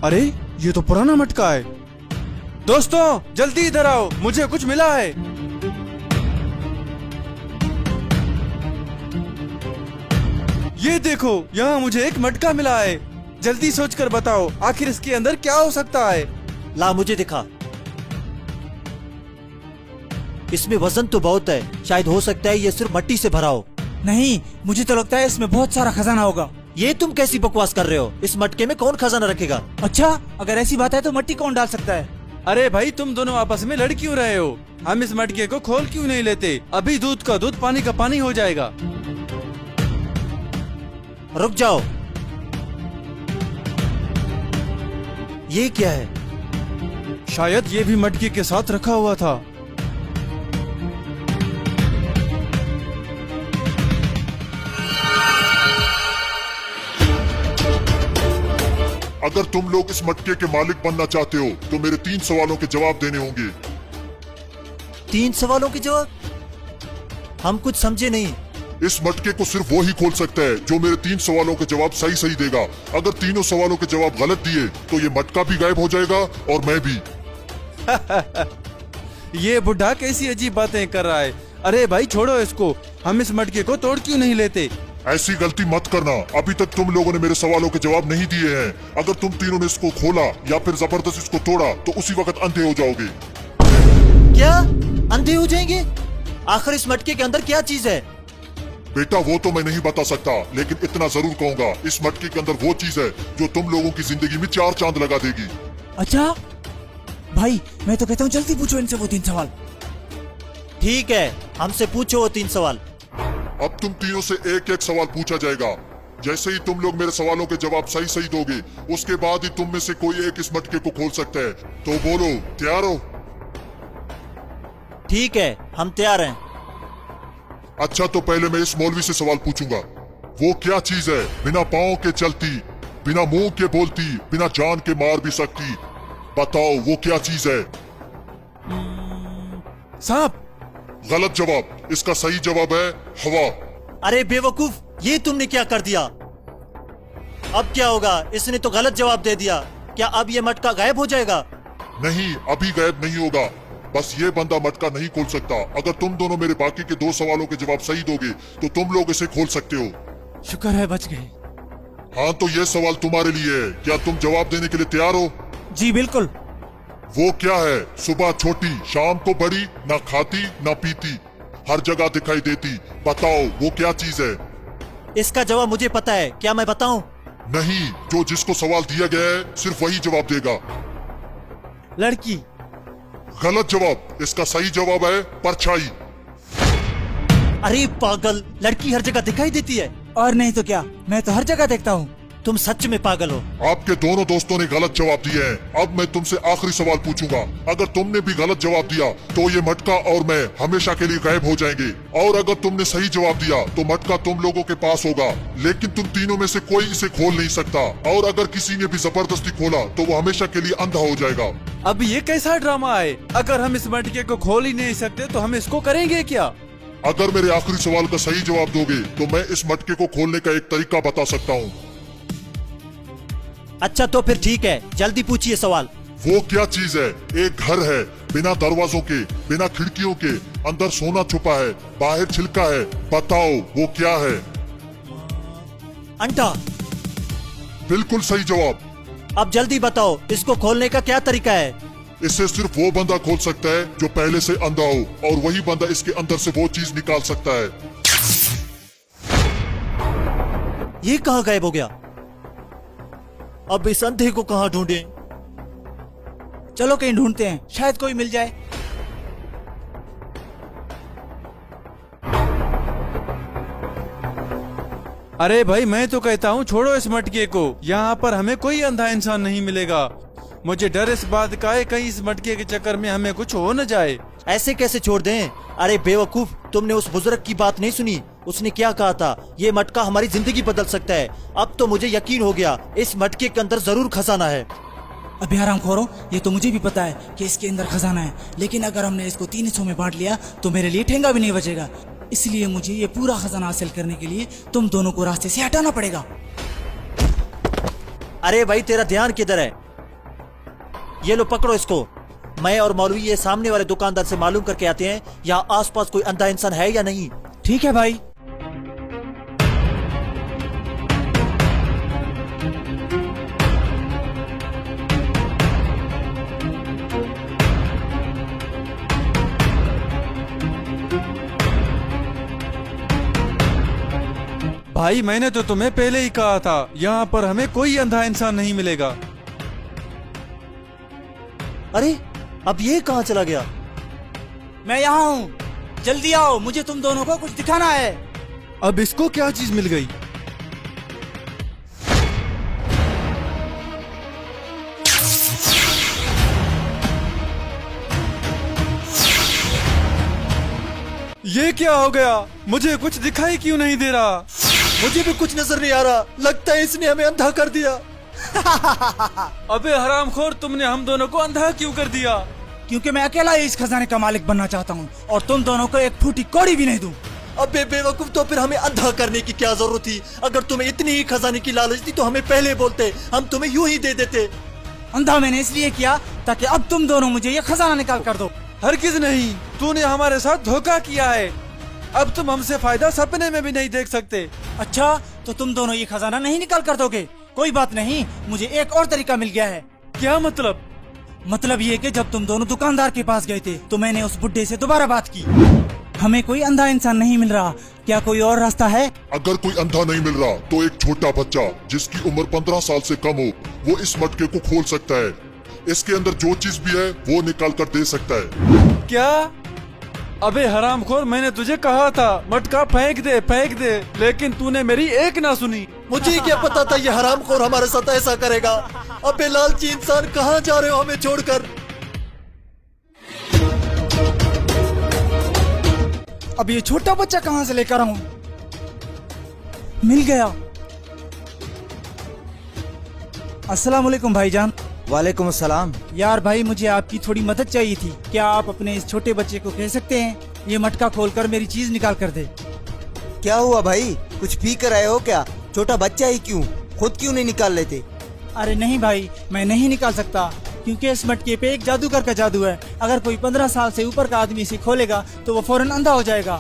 अरे ये तो पुराना मटका है। दोस्तों जल्दी इधर आओ, मुझे कुछ मिला है। ये देखो, यहाँ मुझे एक मटका मिला है। जल्दी सोचकर बताओ आखिर इसके अंदर क्या हो सकता है। ला मुझे दिखा। इसमें वजन तो बहुत है, शायद हो सकता है ये सिर्फ मिट्टी से भरा हो। नहीं, मुझे तो लगता है इसमें बहुत सारा खजाना होगा। ये तुम कैसी बकवास कर रहे हो? इस मटके में कौन खजाना रखेगा? अच्छा, अगर ऐसी बात है तो मिट्टी कौन डाल सकता है? अरे भाई, तुम दोनों आपस में लड़ क्यों रहे हो? हम इस मटके को खोल क्यों नहीं लेते? अभी दूध का दूध पानी का पानी हो जाएगा। रुक जाओ, ये क्या है? शायद ये भी मटके के साथ रखा हुआ था। अगर तुम लोग इस मटके के मालिक बनना चाहते हो तो मेरे 3 सवालों के जवाब देने होंगे। 3 सवालों के जवाब? हम कुछ समझे नहीं। इस मटके को सिर्फ वो ही खोल सकता है जो मेरे 3 सवालों के जवाब सही सही देगा। अगर तीनों सवालों के जवाब गलत दिए तो ये मटका भी गायब हो जाएगा और मैं भी। ये बुढ़ा कैसी अजीब बातें कर रहा है। अरे भाई छोड़ो इसको, हम इस मटके को तोड़ क्यों नहीं लेते? ऐसी गलती मत करना, अभी तक तुम लोगों ने मेरे सवालों के जवाब नहीं दिए हैं। अगर तुम तीनों ने इसको खोला या फिर जबरदस्त इसको तोड़ा तो उसी वक्त अंधे हो जाओगे। क्या अंधे हो जाएंगे? आखिर इस मटके के अंदर क्या चीज है? बेटा वो तो मैं नहीं बता सकता, लेकिन इतना जरूर कहूंगा, इस मटके के अंदर वो चीज है जो तुम लोगों की जिंदगी में 4 चांद लगा देगी। अच्छा भाई, मैं तो कहता हूँ जल्दी पूछो इनसे वो 3 सवाल। ठीक है, हमसे पूछो वो 3 सवाल। अब तुम तीनों से एक एक सवाल पूछा जाएगा। जैसे ही तुम लोग मेरे सवालों के जवाब सही सही दोगे, उसके बाद ही तुम में से कोई एक इस मटके को खोल सकता है। तो बोलो, तैयार हो? ठीक है, हम तैयार हैं। अच्छा, तो पहले मैं इस मौलवी से सवाल पूछूंगा। वो क्या चीज है बिना पाँव के चलती, बिना मुंह के बोलती, बिना जान के मार भी सकती? बताओ वो क्या चीज है? सांप। गलत जवाब। इसका सही जवाब है हवा। अरे बेवकूफ, ये तुमने क्या कर दिया? अब क्या होगा? इसने तो गलत जवाब दे दिया। क्या अब ये मटका गायब हो जाएगा? नहीं, अभी गायब नहीं होगा। बस ये बंदा मटका नहीं खोल सकता। अगर तुम दोनों मेरे बाकी के 2 सवालों के जवाब सही दोगे तो तुम लोग इसे खोल सकते हो। शुक्र है बच गए। हाँ, तो ये सवाल तुम्हारे लिए है। क्या तुम जवाब देने के लिए तैयार हो? जी बिल्कुल। वो क्या है? सुबह छोटी, शाम को बड़ी, ना खाती ना पीती, हर जगह दिखाई देती। बताओ वो क्या चीज है? इसका जवाब मुझे पता है, क्या मैं बताऊं? नहीं, जो जिसको सवाल दिया गया है सिर्फ वही जवाब देगा। लड़की। गलत जवाब। इसका सही जवाब है परछाई। अरे पागल, लड़की हर जगह दिखाई देती है। और नहीं तो क्या, मैं तो हर जगह देखता हूँ। तुम सच में पागल हो। आपके दोनों दोस्तों ने गलत जवाब दिए हैं। अब मैं तुमसे आखिरी सवाल पूछूंगा। अगर तुमने भी गलत जवाब दिया तो ये मटका और मैं हमेशा के लिए गायब हो जाएंगे। और अगर तुमने सही जवाब दिया तो मटका तुम लोगों के पास होगा, लेकिन तुम तीनों में से कोई इसे खोल नहीं सकता। और अगर किसी ने भी जबरदस्ती खोला तो वो हमेशा के लिए अंधा हो जाएगा। अब ये कैसा ड्रामा है? अगर हम इस मटके को खोल ही नहीं सकते तो हम इसको करेंगे क्या? अगर मेरे आखिरी सवाल का सही जवाब दोगे तो मैं इस मटके को खोलने का एक तरीका बता सकता हूँ। अच्छा तो फिर ठीक है, जल्दी पूछिए सवाल। वो क्या चीज है? एक घर है बिना दरवाजों के, बिना खिड़कियों के, अंदर सोना छुपा है, बाहर छिलका है। बताओ वो क्या है? अंडा। बिल्कुल सही जवाब। अब जल्दी बताओ, इसको खोलने का क्या तरीका है? इसे सिर्फ वो बंदा खोल सकता है जो पहले से अंधा हो, और वही बंदा इसके अंदर से वो चीज निकाल सकता है। ये कहाँ गायब हो गया? अब इस अंधे को कहाँ ढूंढें? चलो कहीं ढूंढते हैं, शायद कोई मिल जाए। अरे भाई, मैं तो कहता हूँ छोड़ो इस मटके को। यहाँ पर हमें कोई अंधा इंसान नहीं मिलेगा। मुझे डर इस बात का है कहीं इस मटके के चक्कर में हमें कुछ हो न जाए। ऐसे कैसे छोड़ दें? अरे बेवकूफ, तुमने उस बुजुर्ग की बात नहीं सुनी? उसने क्या कहा था? ये मटका हमारी जिंदगी बदल सकता है। अब तो मुझे यकीन हो गया, इस मटके के अंदर जरूर खजाना है। अभी आराम खोरो, ये तो मुझे भी पता है कि इसके अंदर खजाना है, लेकिन अगर हमने इसको 3 हिस्सों में बांट लिया तो मेरे लिए ठेंगा भी नहीं बचेगा। इसलिए मुझे ये पूरा खजाना हासिल करने के लिए तुम दोनों को रास्ते से हटाना पड़ेगा। अरे भाई, तेरा ध्यान किधर है? ये लो पकड़ो इसको। मैं और मौलवी ये सामने वाले दुकानदार से मालूम करके आते हैं यहाँ आसपास कोई अंधा इंसान है या नहीं। ठीक है भाई। भाई मैंने तो तुम्हें पहले ही कहा था यहाँ पर हमें कोई अंधा इंसान नहीं मिलेगा। अरे अब ये कहाँ चला गया? मैं यहाँ हूँ, जल्दी आओ, मुझे तुम दोनों को कुछ दिखाना है। अब इसको क्या चीज मिल गई? ये क्या हो गया? मुझे कुछ दिखाई क्यों नहीं दे रहा? मुझे भी कुछ नजर नहीं आ रहा, लगता है इसने हमें अंधा कर दिया। अबे हरामखोर, तुमने हम दोनों को अंधा क्यों कर दिया? क्योंकि मैं अकेला ही इस खजाने का मालिक बनना चाहता हूँ और तुम दोनों को एक फूटी कौड़ी भी नहीं दूं। अबे बेवकूफ, तो फिर हमें अंधा करने की क्या जरूरत थी? अगर तुम्हें इतनी ही खजाने की लालच थी तो हमें पहले बोलते, हम तुम्हें यूं ही दे देते। अंधा मैंने इसलिए किया ताकि अब तुम दोनों मुझे ये खजाना निकाल कर दो। हरगिज नहीं, तूने हमारे साथ धोखा किया है। अब तुम हमसे फायदा सपने में भी नहीं देख सकते। अच्छा, तो तुम दोनों ये खजाना नहीं निकाल कर दोगे? कोई बात नहीं, मुझे एक और तरीका मिल गया है। क्या मतलब? मतलब ये कि जब तुम दोनों दुकानदार के पास गए थे तो मैंने उस बुड्ढे से दोबारा बात की। हमें कोई अंधा इंसान नहीं मिल रहा, क्या कोई और रास्ता है? अगर कोई अंधा नहीं मिल रहा तो एक छोटा बच्चा जिसकी उम्र 15 साल से कम हो वो इस मटके को खोल सकता है। इसके अंदर जो चीज भी है वो निकाल कर दे सकता है। क्या? अबे हरामखोर, मैंने तुझे कहा था मटका फेंक दे, लेकिन तूने मेरी एक ना सुनी। मुझे क्या पता था ये हरामखोर हमारे साथ ऐसा करेगा। अबे लालची इंसान, कहाँ जा रहे हो हमें छोड़कर? अब ये छोटा बच्चा कहाँ से लेकर आऊं? मिल गया। अस्सलाम वालेकुम भाईजान। वालेकुम अस्सलाम। यार भाई, मुझे आपकी थोड़ी मदद चाहिए थी। क्या आप अपने इस छोटे बच्चे को कह सकते हैं ये मटका खोलकर मेरी चीज निकाल कर दे? क्या हुआ भाई, कुछ पी कर आए हो क्या? छोटा बच्चा ही क्यों, खुद क्यों नहीं निकाल लेते? अरे नहीं भाई, मैं नहीं निकाल सकता क्योंकि इस मटके पे एक जादूगर का जादू है। अगर कोई 15 साल से ऊपर का आदमी इसे खोलेगा तो वो फौरन अंधा हो जाएगा।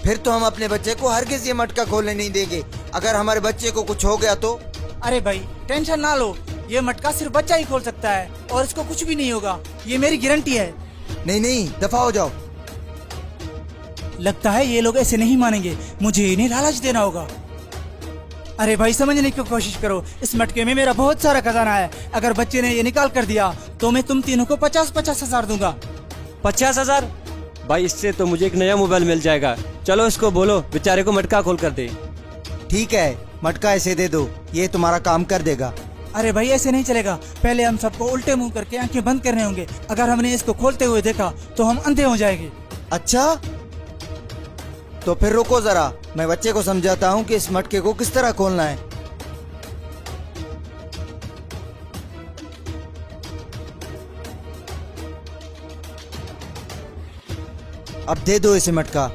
फिर तो हम अपने बच्चे को हरगिज ये मटका खोलने नहीं देंगे। अगर हमारे बच्चे को कुछ हो गया तो? अरे भाई टेंशन ना लो, ये मटका सिर्फ बच्चा ही खोल सकता है और इसको कुछ भी नहीं होगा, ये मेरी गारंटी है। नहीं नहीं, दफा हो जाओ। लगता है ये लोग ऐसे नहीं मानेंगे, मुझे इन्हें लालच देना होगा। अरे भाई समझने की कोशिश करो, इस मटके में मेरा बहुत सारा खजाना है। अगर बच्चे ने ये निकाल कर दिया तो मैं तुम तीनों को 50-50 हजार दूंगा। 50,000? भाई इससे तो मुझे एक नया मोबाइल मिल जाएगा। चलो इसको बोलो बेचारे को मटका खोल कर दे। ठीक है, मटका ऐसे दे दो, ये तुम्हारा काम कर देगा। अरे भाई ऐसे नहीं चलेगा, पहले हम सबको उल्टे मुंह करके आंखें बंद करने होंगे। अगर हमने इसको खोलते हुए देखा तो हम अंधे हो जाएंगे। अच्छा, तो फिर रुको जरा, मैं बच्चे को समझाता हूँ कि इस मटके को किस तरह खोलना है। अब दे दो इसे मटका।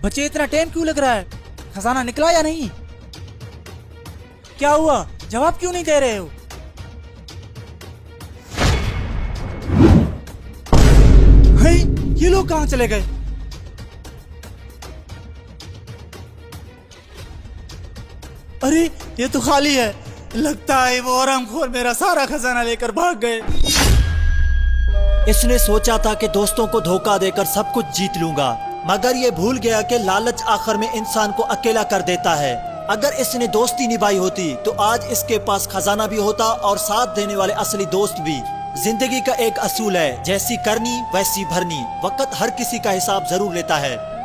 बच्चे इतना टाइम क्यों लग रहा है? खजाना निकला या नहीं? क्या हुआ, जवाब क्यों नहीं दे रहे हो? हे, ये लोग कहाँ चले गए? अरे ये तो खाली है। लगता है वो हरामखोर मेरा सारा खजाना लेकर भाग गए। इसने सोचा था कि दोस्तों को धोखा देकर सब कुछ जीत लूंगा, मगर ये भूल गया कि लालच आखिर में इंसान को अकेला कर देता है। अगर इसने दोस्ती निभाई होती तो आज इसके पास खजाना भी होता और साथ देने वाले असली दोस्त भी। जिंदगी का एक असूल है, जैसी करनी वैसी भरनी। वक्त हर किसी का हिसाब जरूर लेता है।